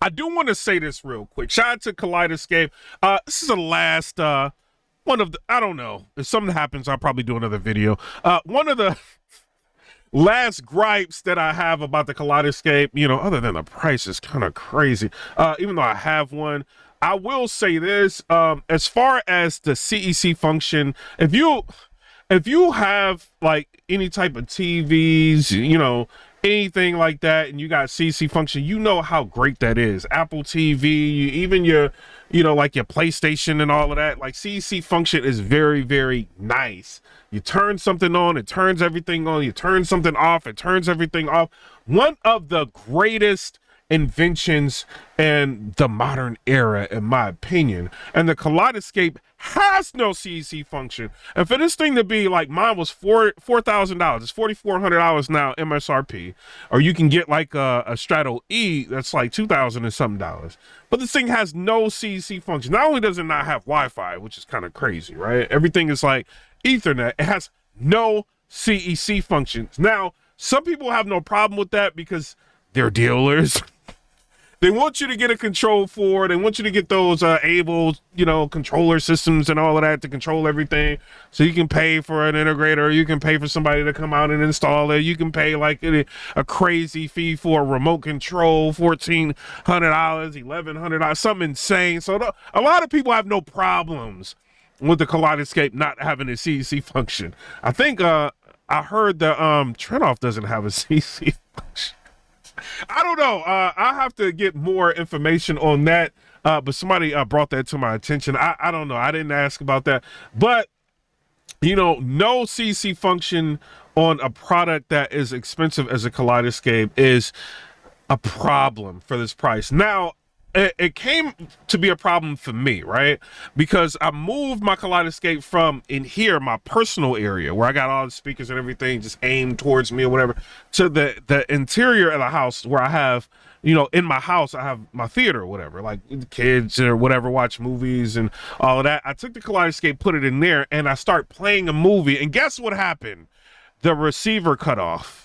I do want to say this real quick. Shout out to KALEIDESCPE. This is the last one of the, I don't know. If something happens, I'll probably do another video. One of the last gripes that I have about the KALEIDESCPE, you know, other than the price is kind of crazy. Even though I have one, I will say this, as far as the CEC function, if you have like any type of TVs, you know, anything like that, and you got CC function, you know how great that is. Apple TV, even your, you know, like your PlayStation and all of that, like CC function is very, very nice. You turn something on, it turns everything on. You turn something off, it turns everything off. One of the greatest inventions in the modern era, in my opinion. And the KALEIDESCPE has no CEC function. And for this thing to be like, mine was $4,000. It's $4,400 now MSRP. Or you can get like a Strato E that's like $2,000 and something dollars. But this thing has no CEC function. Not only does it not have Wi-Fi, which is kind of crazy, right? Everything is like Ethernet. It has no CEC functions. Now, some people have no problem with that because they're dealers. They want you to get a control for it. They want you to get those able, you know, controller systems and all of that to control everything. So you can pay for an integrator. You can pay for somebody to come out and install it. You can pay like a crazy fee for a remote control, $1,400, $1,100, something insane. So a lot of people have no problems with the KALEIDESCPE not having a CEC function. I think I heard the Trenoff doesn't have a CEC function. I don't know. I have to get more information on that. But somebody brought that to my attention. I don't know. I didn't ask about that. But, you know, no CC function on a product that is expensive as a KALEIDESCPE is a problem for this price. Now, it came to be a problem for me, right? Because I moved my KALEIDESCPE from in here, my personal area where I got all the speakers and everything just aimed towards me or whatever, to the interior of the house where I have, you know, in my house, I have my theater or whatever, like kids or whatever, watch movies and all of that. I took the KALEIDESCPE, put it in there, and I start playing a movie. And guess what happened? The receiver cut off.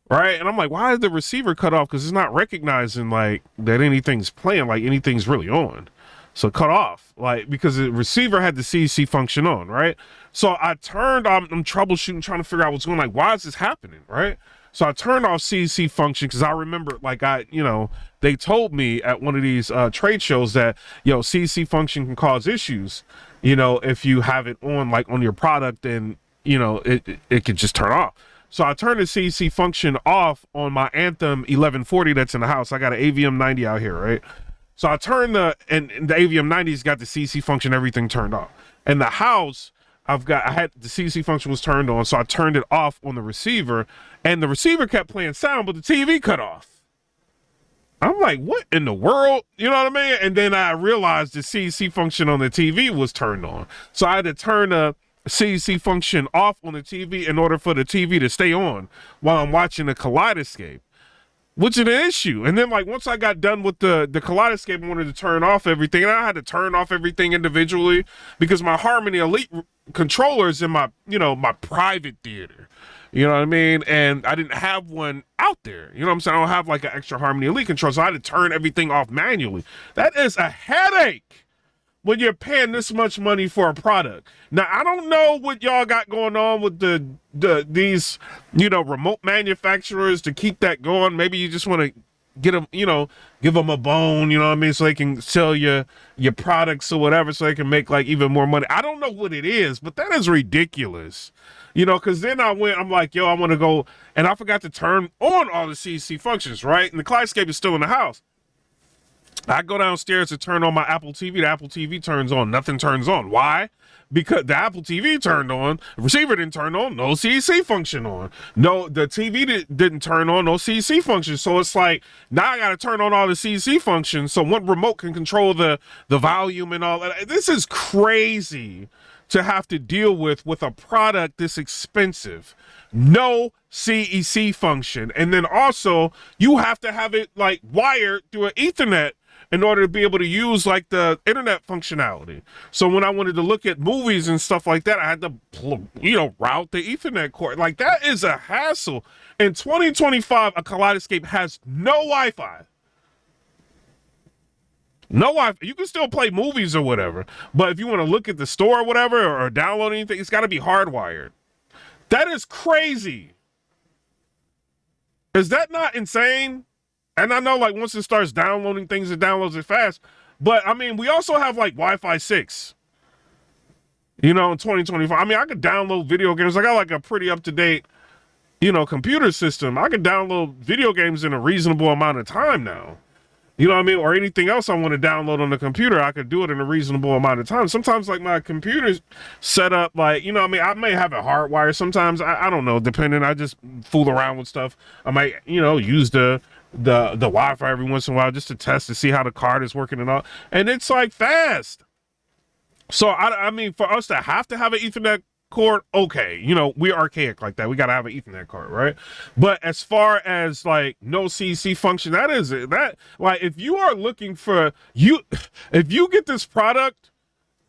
Right. And I'm like, why is the receiver cut off? Because it's not recognizing like that anything's playing, like anything's really on. So cut off, like, because the receiver had the CEC function on. Right. So I'm troubleshooting, trying to figure out what's going on. Like, why is this happening? Right. So I turned off CEC function because I remember, like, they told me at one of these trade shows that, CEC function can cause issues, if you have it on, like, on your product, and, it could just turn off. So I turned the CEC function off on my Anthem 1140 that's in the house. I got an AVM 90 out here, right? So I turned and the AVM 90's got the CEC function, everything turned off. In the house, I had the CEC function was turned on, so I turned it off on the receiver, and the receiver kept playing sound, but the TV cut off. I'm like, what in the world? You know what I mean? And then I realized the CEC function on the TV was turned on. So I had to turn the CEC function off on the TV in order for the TV to stay on while I'm watching the KALEIDESCPE, which is an issue. And then, like, once I got done with the KALEIDESCPE, I wanted to turn off everything, and I had to turn off everything individually because my Harmony Elite controller is in my, my private theater. You know what I mean? And I didn't have one out there. You know what I'm saying? I don't have like an extra Harmony Elite controller, so I had to turn everything off manually. That is a headache when you're paying this much money for a product. Now, I don't know what y'all got going on with these, remote manufacturers to keep that going. Maybe you just want to get them, give them a bone, you know what I mean? So they can sell your products or whatever, so they can make like even more money. I don't know what it is, but that is ridiculous. Because then I'm like, I want to go, and I forgot to turn on all the CEC functions, right? And the KALEIDESCPE is still in the house. I go downstairs to turn on my Apple TV. The Apple TV turns on. Nothing turns on. Why? Because the Apple TV turned on. The receiver didn't turn on. No CEC function on. No, the TV didn't turn on. No CEC function. So it's like, now I got to turn on all the CEC functions so one remote can control the volume and all that. This is crazy to have to deal with a product this expensive. No CEC function. And then also, you have to have it like wired through an Ethernet in order to be able to use like the internet functionality. So when I wanted to look at movies and stuff like that, I had to, route the Ethernet cord. Like, that is a hassle. In 2025, a KALEIDESCPE has no Wi-Fi. No Wi-Fi. You can still play movies or whatever, but if you want to look at the store or whatever or download anything, it's got to be hardwired. That is crazy. Is that not insane? And I know, like, once it starts downloading things, it downloads it fast. But I mean, we also have like Wi-Fi 6. In 2025. I mean, I could download video games. I got like a pretty up-to-date, computer system. I could download video games in a reasonable amount of time now. You know what I mean? Or anything else I want to download on the computer, I could do it in a reasonable amount of time. Sometimes, like, my computer's set up, like, I may have it hardwired. Sometimes, I don't know, depending. I just fool around with stuff. I might, use the Wi-Fi every once in a while just to test to see how the card is working and all. And it's, like, fast. So, I mean, for us to have an Ethernet cord, okay, we're archaic like that. We got to have an Ethernet cord, right? But as far as like no CC function, if you are looking for if you get this product,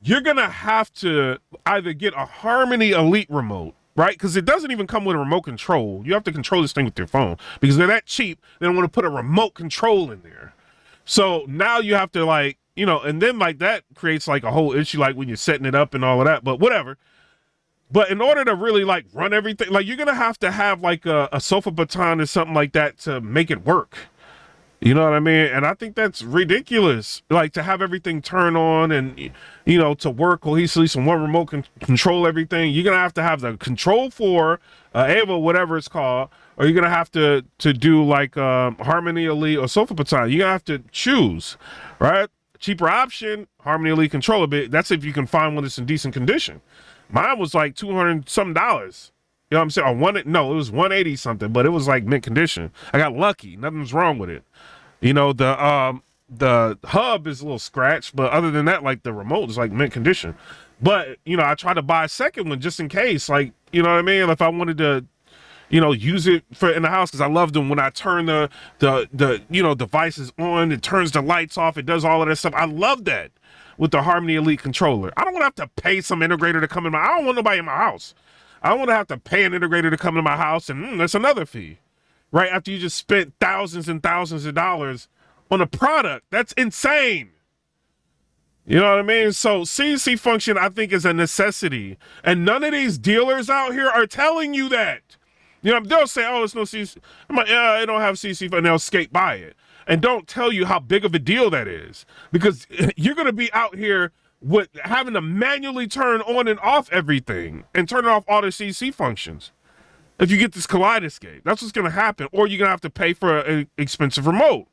you're going to have to either get a Harmony Elite remote, right? Because it doesn't even come with a remote control. You have to control this thing with your phone because they're that cheap. They don't want to put a remote control in there. So now you have to and then like that creates like a whole issue, like when you're setting it up and all of that, but whatever. But in order to really like run everything, like you're going to have like a sofa baton or something like that to make it work. You know what I mean? And I think that's ridiculous. Like to have everything turn on and, to work cohesively, so one remote can control everything. You're going to have the control for Ava, whatever it's called, or you're going to have to do like Harmony Elite or sofa baton. You're going to have to choose, right? Cheaper option, Harmony Elite controller, but that's if you can find one that's in decent condition. Mine was like $200 something. You know what I'm saying? It was 180 something, but it was like mint condition. I got lucky. Nothing's wrong with it. The hub is a little scratched, but other than that, like the remote is like mint condition. But I tried to buy a second one just in case, like, you know what I mean? If I wanted to, use it for in the house, because I love them when I turn the devices on, it turns the lights off, it does all of that stuff. I love that with the Harmony Elite controller. I don't want to have to pay some integrator to come in I don't want nobody in my house. I don't want to have to pay an integrator to come to my house, and that's another fee, right? After you just spent thousands and thousands of dollars on a product. That's insane. You know what I mean? So CC function, I think, is a necessity. And none of these dealers out here are telling you that. They'll say, oh, it's no CC. I'm like, yeah, I don't have CC, and they'll skate by it. And don't tell you how big of a deal that is. Because you're going to be out here with having to manually turn on and off everything and turn off all the CC functions. If you get this Kaleidescape, that's what's going to happen. Or you're going to have to pay for an expensive remote.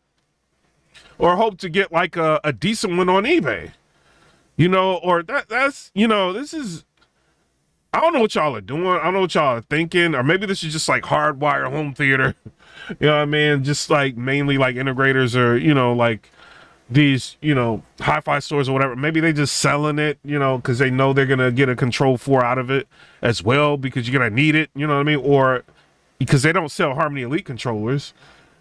Or hope to get like a decent one on eBay. Or that's this is, I don't know what y'all are doing. I don't know what y'all are thinking. Or maybe this is just like hardwire home theater. You know what I mean? Just like mainly like integrators or, like these, hi-fi stores or whatever. Maybe they just selling it, because they know they're going to get a Control 4 out of it as well because you're going to need it. You know what I mean? Or because they don't sell Harmony Elite controllers.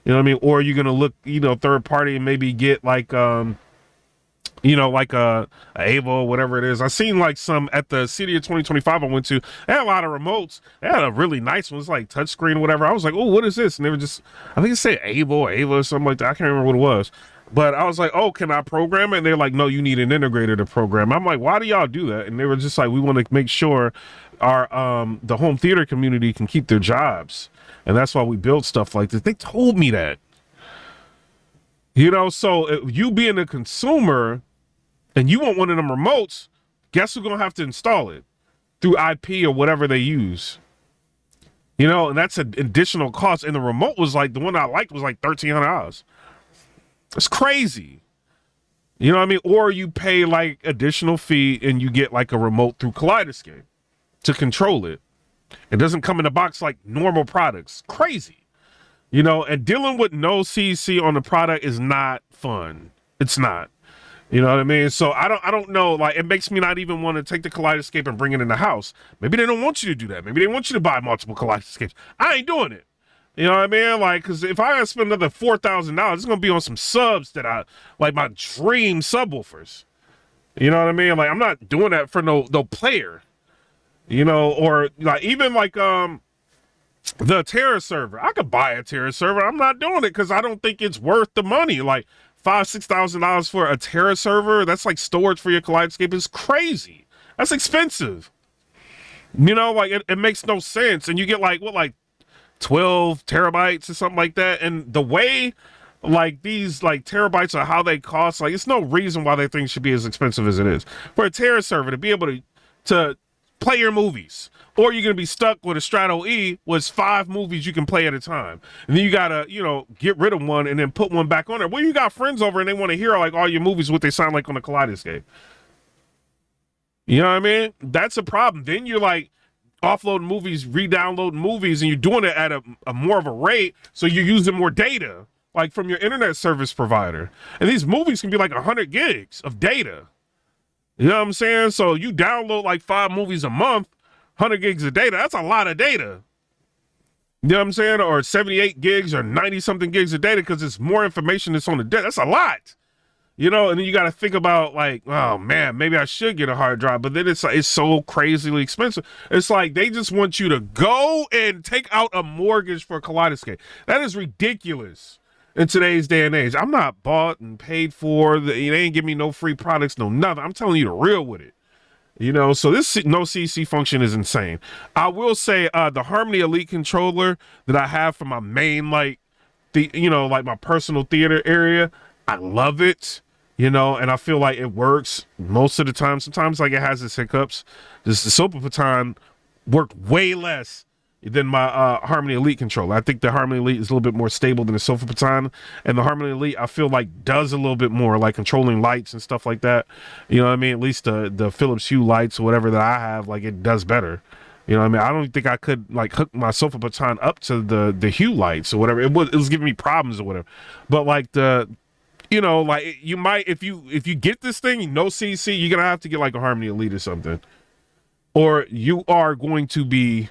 You know what I mean? Or you're going to look, third party and maybe get like, like a Ava or whatever it is. I seen like some at the City of 2025 I went to. They had a lot of remotes. They had a really nice one. It's like touchscreen or whatever. I was like, oh, what is this? And they were just, I think it said Ava or something like that. I can't remember what it was. But I was like, oh, can I program it? And they're like, no, you need an integrator to program. I'm like, why do y'all do that? And they were just like, we want to make sure our the home theater community can keep their jobs. And that's why we build stuff like this. They told me that. So you being a consumer and you want one of them remotes, guess who's going to have to install it? Through IP or whatever they use. And that's an additional cost. And the remote was like, the one I liked was like $1,300. It's crazy. You know what I mean? Or you pay like additional fee and you get like a remote through Kaleidescape to control it. It doesn't come in a box like normal products. Crazy. And dealing with no CC on the product is not fun. It's not. You know what I mean? So I don't know. Like, it makes me not even want to take the Kaleidescape and bring it in the house. Maybe they don't want you to do that. Maybe they want you to buy multiple Kaleidescapes. I ain't doing it. You know what I mean? Like, because if I gotta spend another $4,000, it's gonna be on some subs that I like, my dream subwoofers. You know what I mean? Like, I'm not doing that for no player. Or like even like the Terra server. I could buy a Terra server. I'm not doing it because I don't think it's worth the money. Like $6,000 for a Terra server. That's like storage for your Kaleidescape. Is crazy. That's expensive. You know, like it makes no sense. And you get like 12 terabytes or something like that. And the way like these like terabytes are how they cost, like it's no reason why that thing should be as expensive as it is. For a Terra server to be able to play your movies, or you're gonna be stuck with a Strato E with 5 movies you can play at a time, and then you gotta, you know, get rid of one and then put one back on there. Well, you got friends over and they want to hear like all your movies, what they sound like on the Kaleidescape. You know what I mean? That's a problem. Then you're like offloading movies, re-downloading movies, and you're doing it at a more of a rate, so you're using more data, like from your internet service provider. And these movies can be like 100 gigs of data. You know what I'm saying? So you download like 5 movies a month, 100 gigs of data. That's a lot of data. You know what I'm saying? Or 78 gigs or 90 something gigs of data, because it's more information that's on the data. That's a lot. You know, and then you got to think about like, oh man, maybe I should get a hard drive, but then it's so crazily expensive. It's like they just want you to go and take out a mortgage for a Kaleidescape. That is ridiculous in today's day and age. I'm not bought and paid for. They ain't give me no free products, no nothing. I'm telling you the real with it. You know, so this no CC function is insane. I will say the Harmony Elite controller that I have for my main, like like my personal theater area, I love it, you know, and I feel like it works most of the time. Sometimes like it has its hiccups. The Sopa Baton worked way less than my Harmony Elite controller. I think the Harmony Elite is a little bit more stable than the Sofa Baton, and the Harmony Elite I feel like does a little bit more, like controlling lights and stuff like that. You know what I mean? At least the Philips Hue lights or whatever that I have, like it does better. You know what I mean? I don't think I could like hook my Sofa Baton up to the Hue lights or whatever. It was giving me problems or whatever. But like you know, like you might, if you get this thing, no CC, you're gonna have to get like a Harmony Elite or something, or you are going to be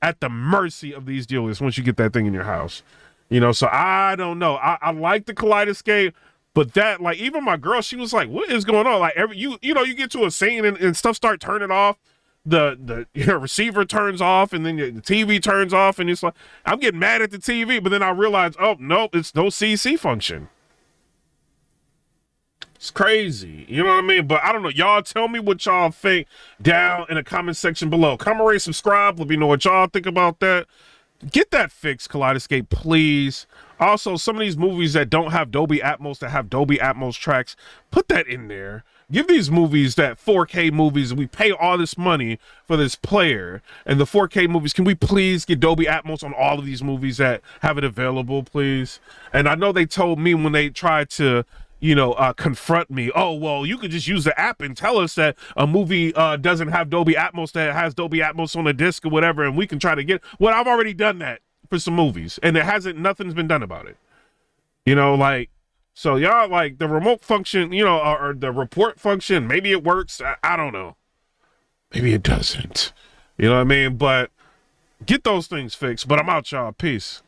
at the mercy of these dealers once you get that thing in your house. You know, so I don't know. I like the Kaleidescape, but that, like, even my girl, she was like, what is going on? Like you know, you get to a scene and stuff start turning off. The receiver turns off, and then the TV turns off, and it's like, I'm getting mad at the TV, but then I realize, oh nope, it's no CC function. It's crazy. You know what I mean? But I don't know. Y'all tell me what y'all think down in the comment section below. Comment, rate, subscribe. Let me know what y'all think about that. Get that fixed, Kaleidescape, please. Also, some of these movies that don't have Dolby Atmos, that have Dolby Atmos tracks, put that in there. Give these movies that 4K movies, and we pay all this money for this player, and the 4K movies, can we please get Dolby Atmos on all of these movies that have it available, please? And I know they told me when they tried to, you know, confront me, oh, well, you could just use the app and tell us that a movie doesn't have Dolby Atmos, that has Dolby Atmos on a disc or whatever, and we can try to get, well, I've already done that for some movies, and nothing's been done about it. You know, like, so y'all, like, the remote function, you know, or the report function, maybe it works, I don't know. Maybe it doesn't. You know what I mean? But get those things fixed. But I'm out, y'all. Peace.